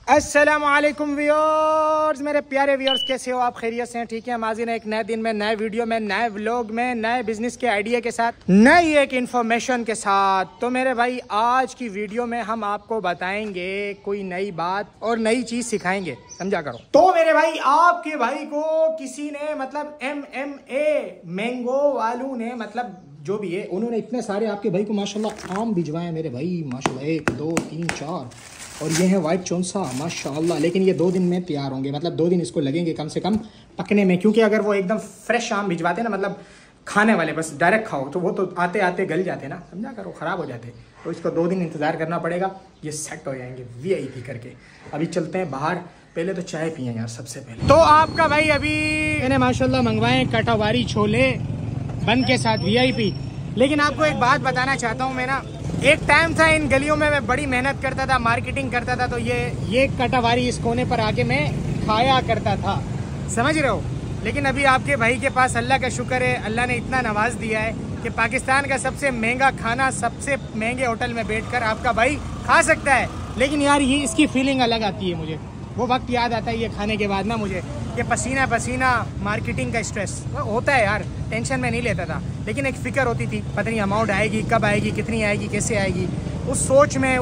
अस्सलामुअलैकुम व्यूअर्स, मेरे प्यारे व्यूअर्स, कैसे हो आप? खैरियत से हैं? ठीक है। हम हाजिर हैं एक नए दिन में, नए वीडियो में, नए व्लॉग में, नए बिजनेस के आइडिया के साथ, नई एक इन्फॉर्मेशन के साथ। तो मेरे भाई, आज की वीडियो में हम आपको बताएंगे कोई नई बात और नई चीज सिखाएंगे, समझा करो। तो मेरे भाई, आपके भाई को किसी ने मतलब MMA मैंगो वालों ने, मतलब जो भी है, उन्होंने इतने सारे आपके भाई को माशाल्लाह आम भिजवाए मेरे भाई, माशाल्लाह 1 2 3 4, और ये है वाइट चौंसा माशाल्लाह। लेकिन ये 2 दिन में तैयार होंगे, मतलब 2 दिन इसको लगेंगे कम से कम पकने में, क्योंकि अगर वो एकदम फ्रेश आम भिजवाते ना, मतलब खाने वाले बस डायरेक्ट खाओ, तो वो तो आते आते गल जाते ना, समझा करो, ख़राब हो जाते। तो इसको 2 दिन इंतज़ार करना पड़ेगा, ये सेट हो जाएंगे VIP करके। अभी चलते हैं बाहर, पहले तो चाय पिए यार सबसे पहले। तो आपका भाई अभी मैंने माशाल्लाह मंगवाए कटावारी छोले बन के साथ VIP। लेकिन आपको एक बात बताना चाहता हूँ, मैं ना, एक टाइम था इन गलियों में मैं बड़ी मेहनत करता था, मार्केटिंग करता था, तो ये कटावारी इस कोने पर आके मैं खाया करता था, समझ रहे हो। लेकिन अभी आपके भाई के पास अल्लाह का शुक्र है, अल्लाह ने इतना नवाज दिया है कि पाकिस्तान का सबसे महंगा खाना सबसे महंगे होटल में बैठकर आपका भाई खा सकता है। लेकिन यार, ये इसकी फीलिंग अलग आती है मुझे। वो वक्त याद आता है ये खाने के बाद ना मुझे, ये पसीना पसीना मार्केटिंग का स्ट्रेस होता है यार, टेंशन में नहीं लेता था, लेकिन एक फ़िक्र होती थी, पता नहीं अमाउंट आएगी, कब आएगी, कितनी आएगी, कैसे आएगी। उस सोच में,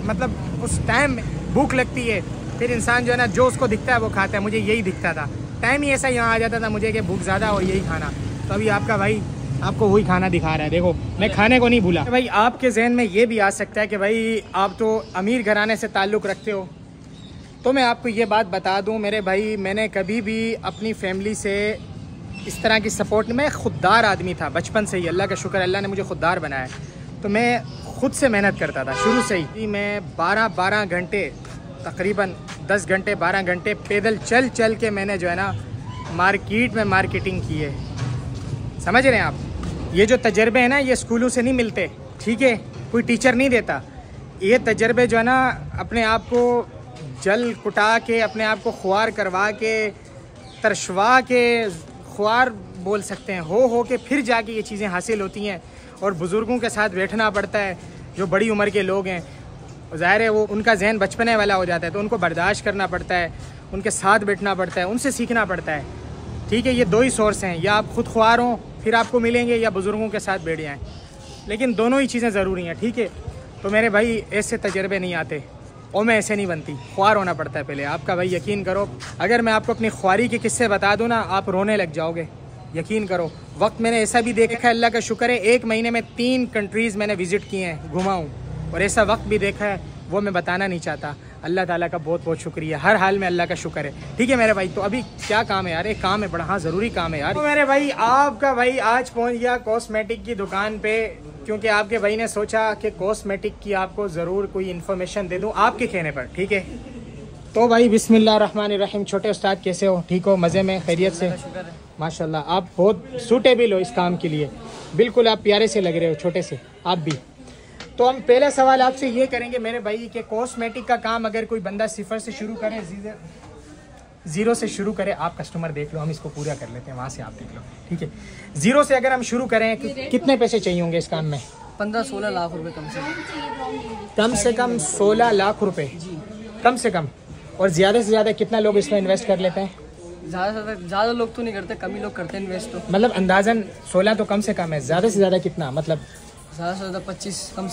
मतलब उस टाइम भूख लगती है, फिर इंसान जो है ना, जो उसको दिखता है वो खाता है। मुझे यही दिखता था, टाइम ही ऐसा यहाँ आ जाता था मुझे कि भूख ज़्यादा हो, यही खाना। तो अभी आपका भाई आपको वही खाना दिखा रहा है। देखो, मैं खाने को नहीं भूला। भाई, आपके जहन में ये भी आ सकता है कि भाई आप तो अमीर घराने से ताल्लुक़ रखते हो, तो मैं आपको ये बात बता दूं मेरे भाई, मैंने कभी भी अपनी फैमिली से इस तरह की सपोर्ट, मैं खुददार आदमी था बचपन से ही, अल्लाह का शुक्र, अल्लाह ने मुझे खुददार बनाया। तो मैं खुद से मेहनत करता था शुरू से ही। मैं 12 घंटे, तकरीबन 10 घंटे 12 घंटे पैदल चल के मैंने जो है ना मार्केट में मार्केटिंग की है, समझ रहे हैं आप। ये जो तजर्बे हैं ना, ये स्कूलों से नहीं मिलते, ठीक है, कोई टीचर नहीं देता। ये तजर्बे जो है ना, अपने आप को जल कुटा के, अपने आप को ख्वार करवा के, तरशवा के, ख्वार बोल सकते हैं, हो के फिर जाके ये चीज़ें हासिल होती हैं। और बुज़ुर्गों के साथ बैठना पड़ता है, जो बड़ी उम्र के लोग हैं, ज़ाहिर है वो उनका जहन बचपने वाला हो जाता है, तो उनको बर्दाश्त करना पड़ता है, उनके साथ बैठना पड़ता है, उनसे सीखना पड़ता है, ठीक है। ये 2 ही सोर्स हैं, या आप खुद ख्वार हों फिर आपको मिलेंगे, या बुज़ुर्गों के साथ बैठ जाएँ, लेकिन दोनों ही चीज़ें ज़रूरी हैं, ठीक है। तो मेरे भाई, ऐसे तजर्बे नहीं आते, और मैं ऐसे नहीं बनती, ख्वार होना पड़ता है पहले। आपका भाई, यकीन करो, अगर मैं आपको अपनी ख्वारी के किस्से बता दूं ना, आप रोने लग जाओगे, यकीन करो। वक्त मैंने ऐसा भी देखा है, अल्लाह का शुक्र है, 1 महीने में 3 कंट्रीज़ मैंने विज़िट किए हैं, घुमा हूँ, और ऐसा वक्त भी देखा है, वो मैं बताना नहीं चाहता। अल्लाह ताला का बहुत बहुत शुक्रिया, हर हाल में अल्लाह का शुक्र है, ठीक है मेरे भाई। तो अभी क्या काम है यार? एक काम है बड़ा, हाँ ज़रूरी काम है यार। तो मेरे भाई, आपका भाई आज पहुँच गया कॉस्मेटिक की दुकान पे, क्योंकि आपके भाई ने सोचा कि कॉस्मेटिक की आपको ज़रूर कोई इन्फॉर्मेशन दे दूं आपके कहने पर, ठीक है। तो भाई, बिस्मिल्लाहिर्रहमानिर्रहीम। छोटे उस्ताद कैसे हो? ठीक हो? मज़े में? खैरियत से? माशाल्लाह, आप बहुत सूटेबल हो इस काम के लिए, बिल्कुल आप प्यारे से लग रहे हो, छोटे से आप भी। तो हम पहला सवाल आपसे ये करेंगे मेरे भाई कि कॉस्मेटिक का काम अगर कोई बंदा 0 से शुरू करे, 0 से शुरू करे, आप कस्टमर देख लो, हम इसको पूरा कर लेते हैं, वहाँ से आप देख लो, ठीक है। 0 से अगर हम शुरू करें, कितने पैसे चाहिए होंगे इस काम में? 15-16 लाख रुपए कम से कम 16 लाख रुपए कम से कम। और ज़्यादा से ज़्यादा कितना लोग इसमें इन्वेस्ट कर लेते हैं? ज़्यादा लोग तो नहीं करते, कम ही लोग करते हैं इन्वेस्ट। तो मतलब अंदाजन 16 तो कम से कम है, ज़्यादा से ज़्यादा कितना? मतलब ज़्यादा से ज़्यादा 25 कम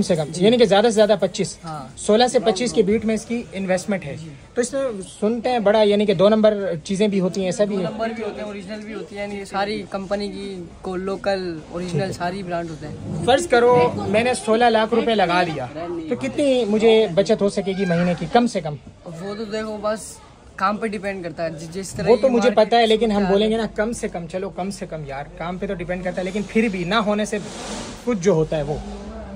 से कम, यानी कि ज़्यादा से ज़्यादा 25। हाँ। 16 से 25 के बीच में इसकी इन्वेस्टमेंट है। तो इसमें सुनते हैं बड़ा, यानी कि 2 नंबर चीज़ें भी होती हैं, ऐसा भी है? 2 नंबर भी होते हैं, ओरिजिनल भी होती है, यानी सारी कंपनी की को लोकल ओरिजिनल सारी ब्रांड होते हैं। फ़र्ज़ करो मैंने 16 लाख रुपए लगा दिया, तो कितनी मुझे बचत हो सकेगी महीने की कम से कम? वो तो देखो, बस काम पे डिपेंड करता है, जिस तरह। वो तो मुझे पता है, लेकिन हम बोलेंगे ना कम से कम, चलो कम से कम यार, काम पे तो डिपेंड करता है, लेकिन फिर भी ना होने से कुछ जो होता है वो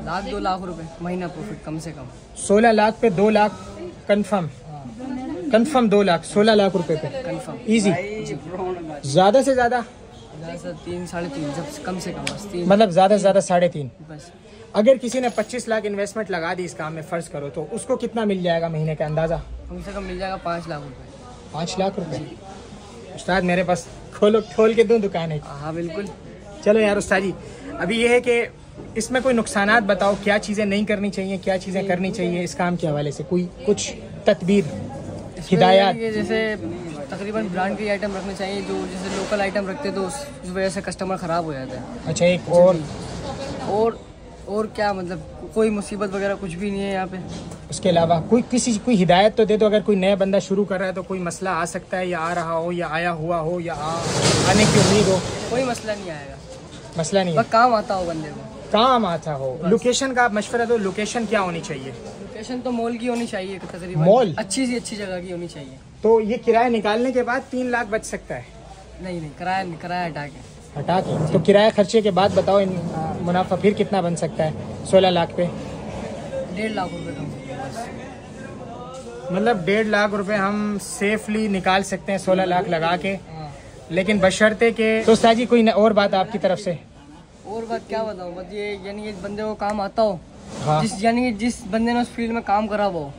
1-2 लाख रुपए महीना प्रॉफिट कम से कम। 16 लाख पे 2 लाख कंफर्म? 2 लाख 16 लाख रुपए पे कंफर्म, इजी। ज़्यादा से ज़्यादा 3-3.5, जब कम से कम बस 3, मतलब ज़्यादा से ज़्यादा 3.5 बस। अगर किसी ने 25 लाख इन्वेस्टमेंट लगा दी इस काम में, फ़र्ज़ करो, तो उसको कितना मिल जाएगा महीने का अंदाज़ा? कम से कम मिल जाएगा 5 लाख रुपए। 5 लाख रुपए? उस्ताद मेरे पास खोल के दूं दुकान है? हाँ बिल्कुल। चलो यार उस्ताद जी, अभी ये है कि इसमें कोई नुकसानात बताओ, क्या चीज़ें नहीं करनी चाहिए, क्या चीज़ें करनी चाहिए इस काम के हवाले से, कोई कुछ तदबीर, इसमें हिदायत? ये जैसे तकरीबन ब्रांड के आइटम रखने चाहिए, जो जैसे लोकल आइटम रखते तो उस वजह से कस्टमर ख़राब हो जाता है। अच्छा, एक और क्या, मतलब कोई मुसीबत वगैरह कुछ भी नहीं है यहाँ पे। उसके अलावा कोई हिदायत तो दे दो, अगर कोई नया बंदा शुरू कर रहा है तो कोई मसला आ सकता है, या आ रहा हो, या आया हुआ हो, या आने की उम्मीद हो? कोई मसला नहीं आएगा, मसला नहीं है, बस काम आता हो बंदे को, काम आता हो। लोकेशन का आप मशवरा दो, लोकेशन क्या होनी चाहिए? लोकेशन तो मॉल की होनी चाहिए, तकरीबन मॉल अच्छी सी अच्छी जगह की होनी चाहिए। तो ये किराया निकालने के बाद 3 लाख बच सकता है? नहीं, किराया हटा के। तो किराया खर्चे के बाद बताओ मुनाफा फिर कितना बन सकता है 16 लाख पे? 1.5 लाख रुपए कम बस। मतलब 1.5 लाख रुपए हम सेफली निकाल सकते हैं 16 लाख लगा के, हाँ। लेकिन बशर्ते के। तो उस्ताद जी कोई और बात आपकी तरफ से? और बात क्या बताऊँ, बस ये यानी कि बंदे को काम आता हो, हाँ। जिस बंदे ने उस फील्ड में काम करा वो।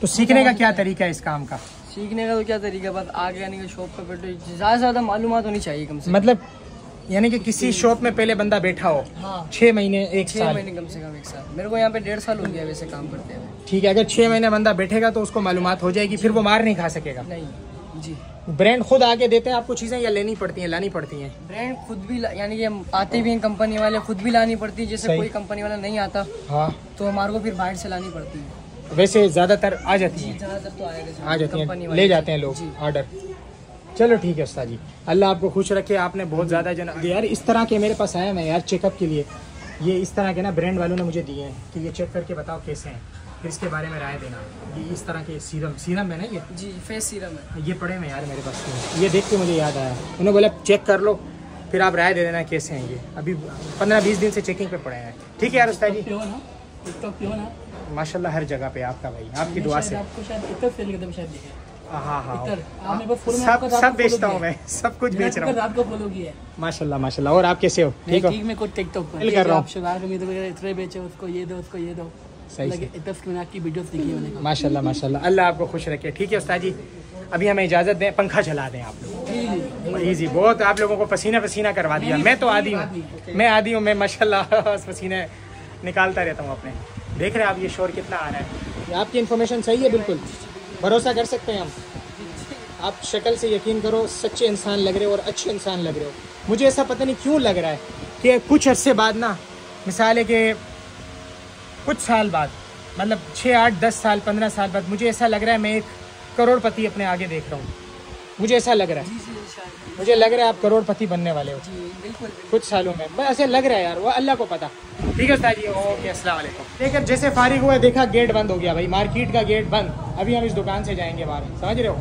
तो सीखने का क्या तरीका है इस काम का? सीखने का तो क्या तरीका, बस आगे यानी कि शॉप पे बैठो, ज़्यादा से ज़्यादा मालूमात होनी चाहिए कम से। मतलब यानी कि किसी शॉप में पहले बंदा बैठा हो, हाँ। 6 महीने 1 6 साल? महीने कम से कम 1 साल। मेरे को यहाँ पे 1.5 साल हो गया वैसे काम करते हुए। ठीक है, अगर 6 महीने बंदा बैठेगा तो उसको मालूमात हो जाएगी, फिर वो मार नहीं खा सकेगा? नहीं जी। ब्रांड खुद आके देते हैं आपको चीजें, या लेनी पड़ती हैं, लानी पड़ती हैं? ब्रांड खुद भी यानी कि हम आते भी हैं, कंपनी वाले खुद भी लानी पड़ती है। जैसे कोई कंपनी वाला नहीं आता, हाँ, तो हमारे को फिर बाहर से लानी पड़ती है। वैसे ज्यादातर आ जाती हैं? ज़्यादातर तो आ जाती हैं, ले जाते हैं लोग ऑर्डर। चलो ठीक है उस्ताद जी, अल्लाह आपको खुश रखे। आपने बहुत ज़्यादा यार इस तरह के मेरे पास आया मैं यार चेकअप के लिए, ये इस तरह के ना ब्रांड वालों ने मुझे दिए हैं कि ये चेक करके बताओ कैसे हैं, फिर इसके बारे में राय देना। ये इस तरह के सीरम है ना, ये जी फेस सीरम है। ये पड़े हुए यार मेरे पास, ये देख के मुझे याद आया, उन्होंने बोला चेक कर लो फिर आप राय दे देना कैसे हैं। ये अभी 15-20 दिन से चेकिंग पे पड़े हैं। ठीक है यार उस्ताद जी, माशाल्लाह हर जगह पे आपका भाई, आपकी दुआ से। हाँ, सब बेचता हूँ मैं, सब कुछ बेच रहा हूँ माशाल्लाह माशाल्लाह। और आप कैसे हो? ठीक हो? मैं कुछ टिकटॉक पर कर रहा हूँ, इतने बेचे, उसको ये दो, उसको ये दो, सही से आपकी वीडियोस देखी मैंने। माशाल्लाह माशाल्लाह, अल्लाह आपको खुश रखे। ठीक है उस्ताद जी, अभी हमें इजाज़त दें, पंखा चला दें आप लोग। ईजी बहुत, आप लोगों को पसीना करवा दिया। मैं तो आदी हूँ, मैं माशाल्लाह पसीने निकालता रहता हूँ अपने। देख रहे हैं आप ये शोर कितना आ रहा है? आपकी इन्फॉर्मेशन सही है, बिल्कुल भरोसा कर सकते हैं हम। आप शक्ल से यकीन करो सच्चे इंसान लग रहे हो और अच्छे इंसान लग रहे हो। मुझे ऐसा पता नहीं क्यों लग रहा है कि कुछ अरसे बाद ना, मिसाल है कि कुछ साल बाद, मतलब 6, 8, 10 साल, 15 साल बाद, मुझे ऐसा लग रहा है मैं एक करोड़पति अपने आगे देख रहा हूँ। मुझे ऐसा लग रहा है, मुझे लग रहा है आप करोड़पति बनने वाले हो कुछ सालों में, बस ऐसे लग रहा है यार, वो अल्लाह को पता। ठीक है उस्ताद जी, ओके, अस्सलाम वालेकुम। देखिए जैसे फारिग हुआ देखा गेट बंद हो गया भाई, मार्केट का गेट बंद। अभी हम इस दुकान से जाएंगे बाहर, समझ रहे हो?